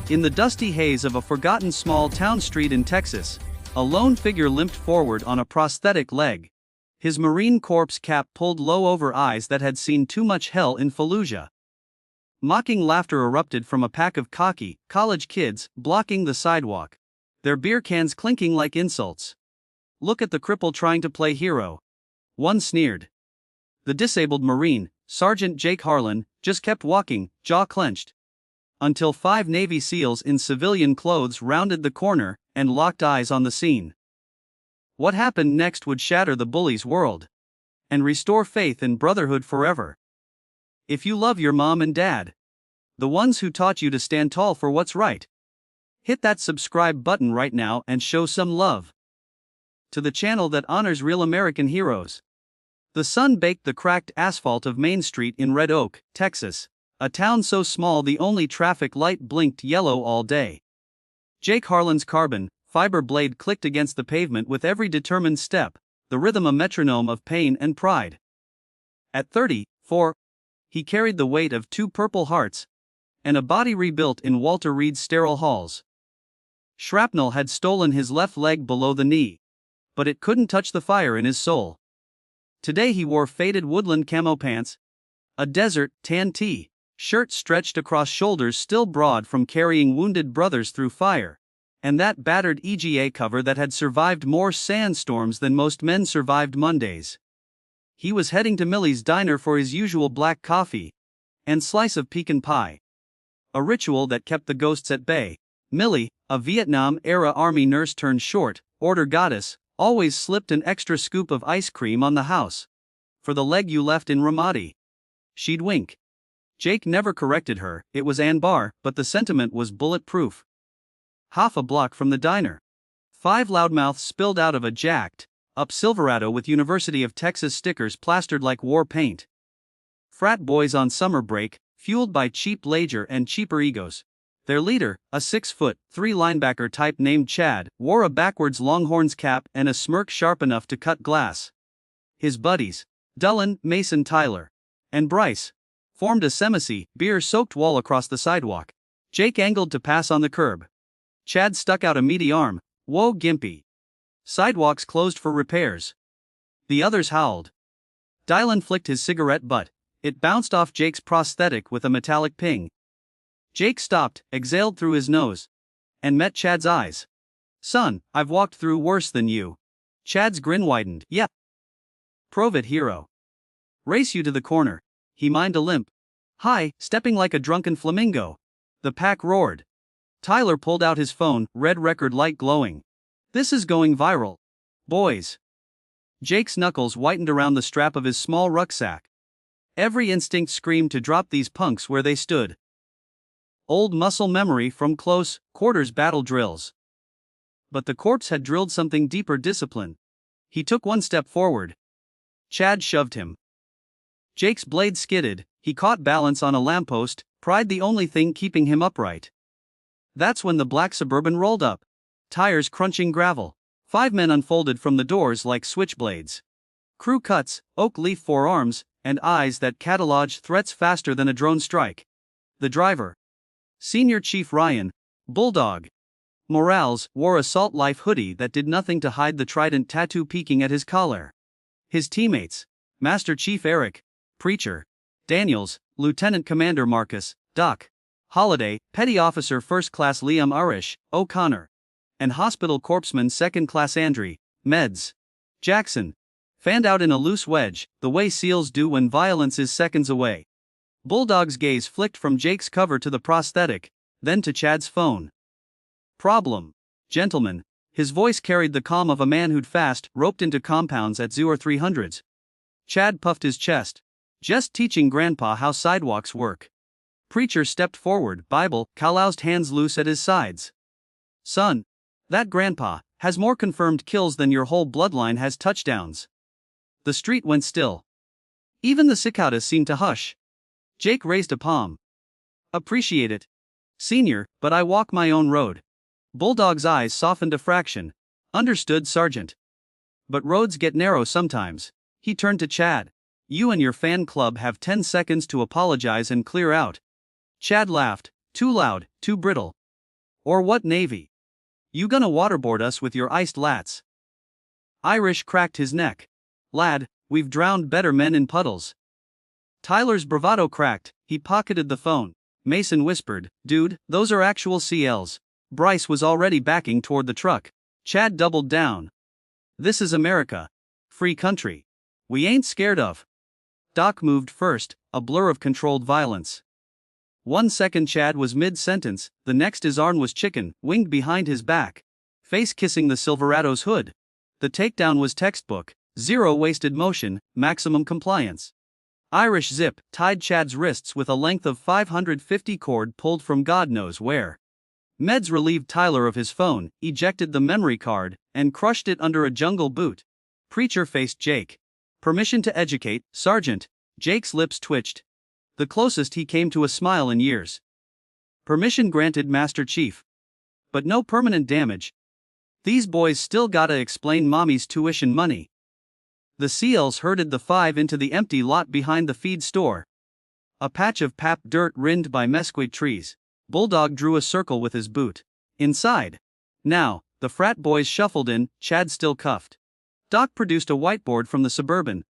In the dusty haze of a forgotten small town street in Texas, a lone figure limped forward on a prosthetic leg. His Marine Corps cap pulled low over eyes that had seen too much hell in Fallujah. Mocking laughter erupted from a pack of cocky, college kids, blocking the sidewalk. Their beer cans clinking like insults. "Look at the cripple trying to play hero," one sneered. The disabled Marine, Sergeant Jake Harlan, just kept walking, jaw clenched. Until 5 Navy SEALs in civilian clothes rounded the corner and locked eyes on the scene. What happened next would shatter the bullies' world and restore faith in brotherhood forever. If you love your mom and dad, the ones who taught you to stand tall for what's right, hit that subscribe button right now and show some love to the channel that honors real American heroes. The sun baked the cracked asphalt of Main Street in Red Oak, Texas, a town so small the only traffic light blinked yellow all day. Jake Harlan's carbon fiber blade clicked against the pavement with every determined step, the rhythm a metronome of pain and pride. At 34, he carried the weight of 2 Purple Hearts and a body rebuilt in Walter Reed's sterile halls. Shrapnel had stolen his left leg below the knee, but it couldn't touch the fire in his soul. Today he wore faded woodland camo pants, a desert tan shirt stretched across shoulders still broad from carrying wounded brothers through fire, and that battered EGA cover that had survived more sandstorms than most men survived Mondays. He was heading to Millie's diner for his usual black coffee and slice of pecan pie, a ritual that kept the ghosts at bay. Millie, a Vietnam-era Army nurse turned short order goddess, always slipped an extra scoop of ice cream on the house. "For the leg you left in Ramadi." She'd wink. Jake never corrected her, it was Anbar, but the sentiment was bulletproof. Half a block from the diner, 5 loudmouths spilled out of a jacked-up Silverado with University of Texas stickers plastered like war paint. Frat boys on summer break, fueled by cheap leisure and cheaper egos. Their leader, a 6'3" linebacker type named Chad, wore a backwards Longhorns cap and a smirk sharp enough to cut glass. His buddies, Dullen, Mason, Tyler, and Bryce, formed a semi beer-soaked wall across the sidewalk. Jake angled to pass on the curb. Chad stuck out a meaty arm. "Whoa, gimpy. Sidewalks closed for repairs." The others howled. Dylan flicked his cigarette butt. It bounced off Jake's prosthetic with a metallic ping. Jake stopped, exhaled through his nose, and met Chad's eyes. "Son, I've walked through worse than you." Chad's grin widened. "Yeah. Prove it, hero. Race you to the corner." He mined a limp. "Hi," stepping like a drunken flamingo. The pack roared. Tyler pulled out his phone, red record light glowing. "This is going viral. Boys." Jake's knuckles whitened around the strap of his small rucksack. Every instinct screamed to drop these punks where they stood. Old muscle memory from close quarters battle drills. But the corpse had drilled something deeper: discipline. He took one step forward. Chad shoved him. Jake's blade skidded, he caught balance on a lamppost, pride the only thing keeping him upright. That's when the black Suburban rolled up, tires crunching gravel. 5 men unfolded from the doors like switchblades. Crew cuts, oak leaf forearms, and eyes that cataloged threats faster than a drone strike. The driver, Senior Chief Ryan, Bulldog Morales, wore a Salt Life hoodie that did nothing to hide the trident tattoo peeking at his collar. His teammates, Master Chief Eric, Preacher Daniels, Lieutenant Commander Marcus, Doc Holiday, Petty Officer First Class Liam Irish, O'Connor, and Hospital Corpsman Second Class Andre, Meds, Jackson, fanned out in a loose wedge, the way SEALs do when violence is seconds away. Bulldog's gaze flicked from Jake's cover to the prosthetic, then to Chad's phone. "Problem, gentlemen." His voice carried the calm of a man who'd fast roped into compounds at zoo or 300s. Chad puffed his chest. "Just teaching Grandpa how sidewalks work." Preacher stepped forward, Bible calloused hands loose at his sides. "Son, that Grandpa has more confirmed kills than your whole bloodline has touchdowns." The street went still. Even the cicadas seemed to hush. Jake raised a palm. "Appreciate it, Senior, but I walk my own road." Bulldog's eyes softened a fraction. "Understood, Sergeant. But roads get narrow sometimes." He turned to Chad. "You and your fan club have 10 seconds to apologize and clear out." Chad laughed. "Too loud, too brittle. Or what navy? You gonna waterboard us with your iced lats? Irish cracked his neck. Lad, we've drowned better men in puddles. Tyler's bravado cracked, he pocketed the phone. Mason whispered, dude, those are actual CLs. Bryce was already backing toward the truck. Chad doubled down. This is America. Free country. We ain't scared of. Doc moved first, a blur of controlled violence. 1 second Chad was mid-sentence, the next his arm was chicken, winged behind his back. Face kissing the Silverado's hood. The takedown was textbook, zero wasted motion, maximum compliance. Irish zip tied Chad's wrists with a length of 550 cord pulled from God knows where. Meds relieved Tyler of his phone, ejected the memory card, and crushed it under a jungle boot. Preacher faced Jake. Permission to educate, Sergeant. Jake's lips twitched. The closest he came to a smile in years. Permission granted, Master Chief. But no permanent damage. These boys still gotta explain mommy's tuition money. The SEALs herded the 5 into the empty lot behind the feed store. A patch of pap dirt rimmed by mesquite trees. Bulldog drew a circle with his boot. Inside. Now, the frat boys shuffled in, Chad still cuffed. Doc produced a whiteboard from the Suburban.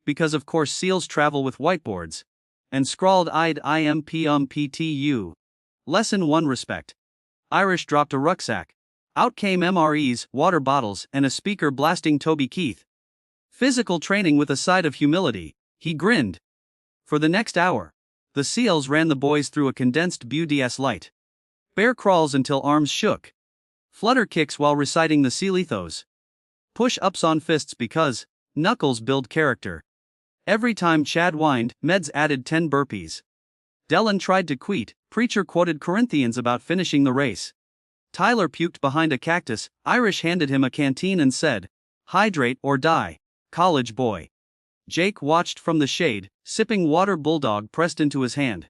Because of course SEALs travel with whiteboards. And scrawled IMPTU. Lesson 1 respect. Irish dropped a rucksack. Out came MREs, water bottles, and a speaker blasting Toby Keith. Physical training with a side of humility, he grinned. For the next hour, the SEALs ran the boys through a condensed BUDS light. Bear crawls until arms shook. Flutter kicks while reciting the SEAL ethos. Push-ups on fists because knuckles build character. Every time Chad whined, Meds added 10 burpees. Dellin tried to quit, Preacher quoted Corinthians about finishing the race. Tyler puked behind a cactus, Irish handed him a canteen and said, hydrate or die, college boy. Jake watched from the shade, sipping water. Bulldog pressed into his hand.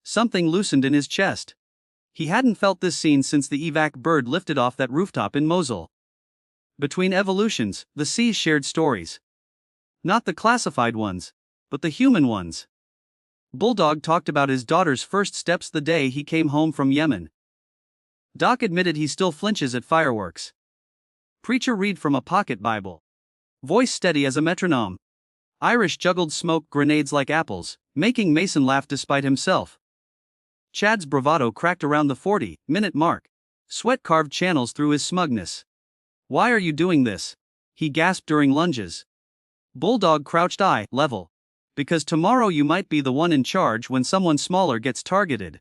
Something loosened in his chest. He hadn't felt this scene since the evac bird lifted off that rooftop in Mosul. Between evolutions, the Seas shared stories. Not the classified ones, but the human ones. Bulldog talked about his daughter's first steps the day he came home from Yemen. Doc admitted he still flinches at fireworks. Preacher read from a pocket Bible. Voice steady as a metronome. Irish juggled smoke grenades like apples, making Mason laugh despite himself. Chad's bravado cracked around the 40-minute mark. Sweat carved channels through his smugness. Why are you doing this? He gasped during lunges. Bulldog crouched eye level. Because tomorrow you might be the one in charge when someone smaller gets targeted.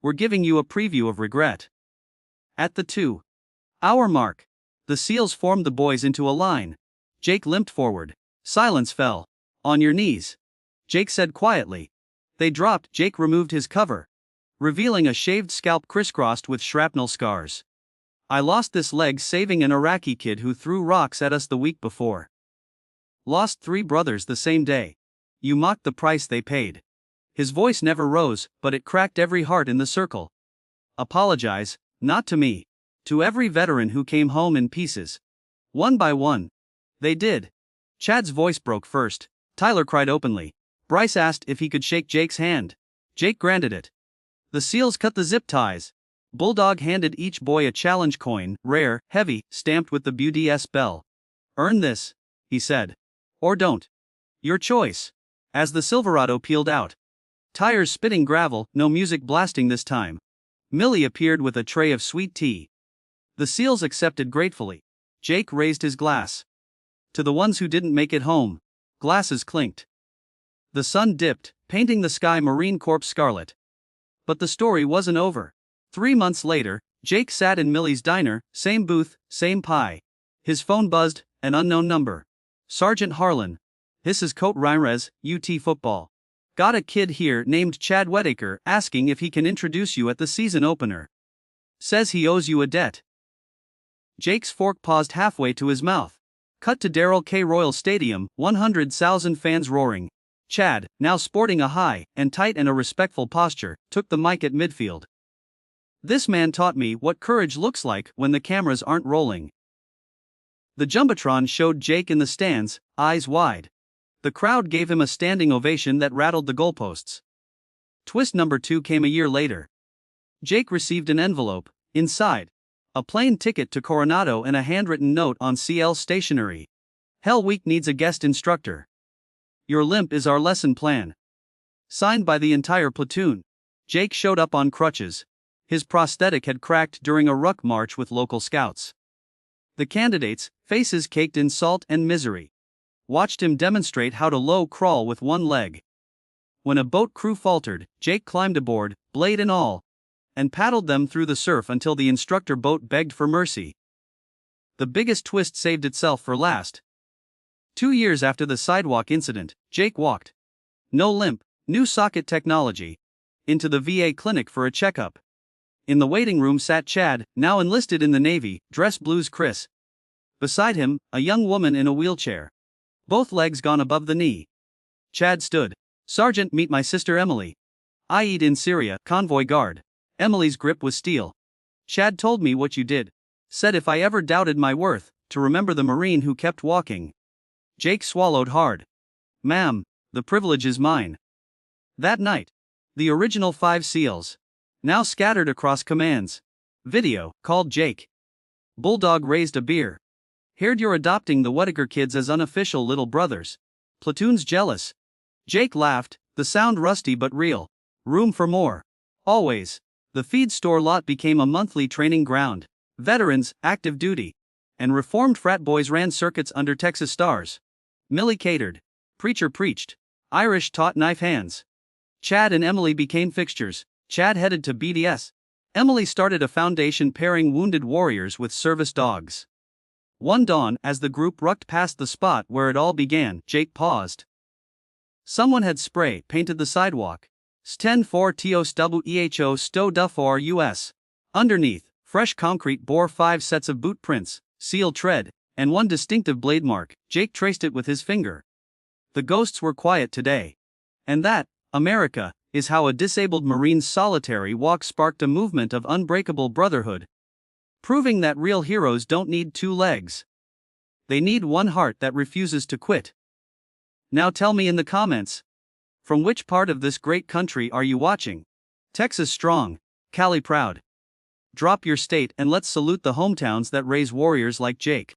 We're giving you a preview of regret. At the 2-hour mark, the SEALs formed the boys into a line. Jake limped forward. Silence fell. On your knees. Jake said quietly. They dropped. Jake removed his cover, revealing a shaved scalp crisscrossed with shrapnel scars. I lost this leg saving an Iraqi kid who threw rocks at us the week before. Lost 3 brothers the same day. You mocked the price they paid. His voice never rose, but it cracked every heart in the circle. Apologize, not to me. To every veteran who came home in pieces. One by one. They did. Chad's voice broke first. Tyler cried openly. Bryce asked if he could shake Jake's hand. Jake granted it. The SEALs cut the zip ties. Bulldog handed each boy a challenge coin, rare, heavy, stamped with the BUDS bell. Earn this, he said. Or don't. Your choice. As the Silverado peeled out. Tires spitting gravel, no music blasting this time. Millie appeared with a tray of sweet tea. The SEALs accepted gratefully. Jake raised his glass. To the ones who didn't make it home. Glasses clinked. The sun dipped, painting the sky Marine Corps scarlet. But the story wasn't over. 3 months later, Jake sat in Millie's diner, same booth, same pie. His phone buzzed, an unknown number. Sergeant Harlan. This is Coach Ramirez, UT football. Got a kid here named Chad Whittaker asking if he can introduce you at the season opener. Says he owes you a debt. Jake's fork paused halfway to his mouth. Cut to Darrell K. Royal Stadium, 100,000 fans roaring. Chad, now sporting a high and tight and a respectful posture, took the mic at midfield. This man taught me what courage looks like when the cameras aren't rolling. The Jumbotron showed Jake in the stands, eyes wide. The crowd gave him a standing ovation that rattled the goalposts. Twist number 2 came a year later. Jake received an envelope, Inside, a plane ticket to Coronado and a handwritten note on CL stationery. Hell Week needs a guest instructor. Your limp is our lesson plan. Signed by the entire platoon. Jake showed up on crutches. His prosthetic had cracked during a ruck march with local scouts. The candidates, faces caked in salt and misery, watched him demonstrate how to low crawl with one leg. When a boat crew faltered, Jake climbed aboard, blade and all, and paddled them through the surf until the instructor boat begged for mercy. The biggest twist saved itself for last. 2 years after the sidewalk incident, Jake walked, no limp, new socket technology, into the VA clinic for a checkup. In the waiting room sat Chad, now enlisted in the Navy, dress blues Chris. Beside him, a young woman in a wheelchair, both legs gone above the knee. Chad stood. Sergeant, meet my sister Emily. IE'd in Syria, convoy guard. Emily's grip was steel. Chad told me what you did. Said if I ever doubted my worth, to remember the Marine who kept walking. Jake swallowed hard. Ma'am, the privilege is mine. That night, the original 5 SEALs, now scattered across commands. Video, called Jake. Bulldog raised a beer. Heard you're adopting the Whittaker kids as unofficial little brothers. Platoon's jealous. Jake laughed, the sound rusty but real. Room for more. Always. The feed store lot became a monthly training ground. Veterans, active duty, and reformed frat boys ran circuits under Texas stars. Millie catered. Preacher preached. Irish taught knife hands. Chad and Emily became fixtures. Chad headed to BDS. Emily started a foundation pairing wounded warriors with service dogs. One dawn, as the group rucked past the spot where it all began, Jake paused. Someone had spray painted the sidewalk. Sten for TOSWEHO Sto Dufor US. Underneath, fresh concrete bore 5 sets of boot prints, seal tread, and one distinctive blade mark. Jake traced it with his finger. The ghosts were quiet today. And that, America, is how a disabled Marine's solitary walk sparked a movement of unbreakable brotherhood. Proving that real heroes don't need 2 legs. They need one heart that refuses to quit. Now tell me in the comments. From which part of this great country are you watching? Texas strong, Cali proud. Drop your state and let's salute the hometowns that raise warriors like Jake.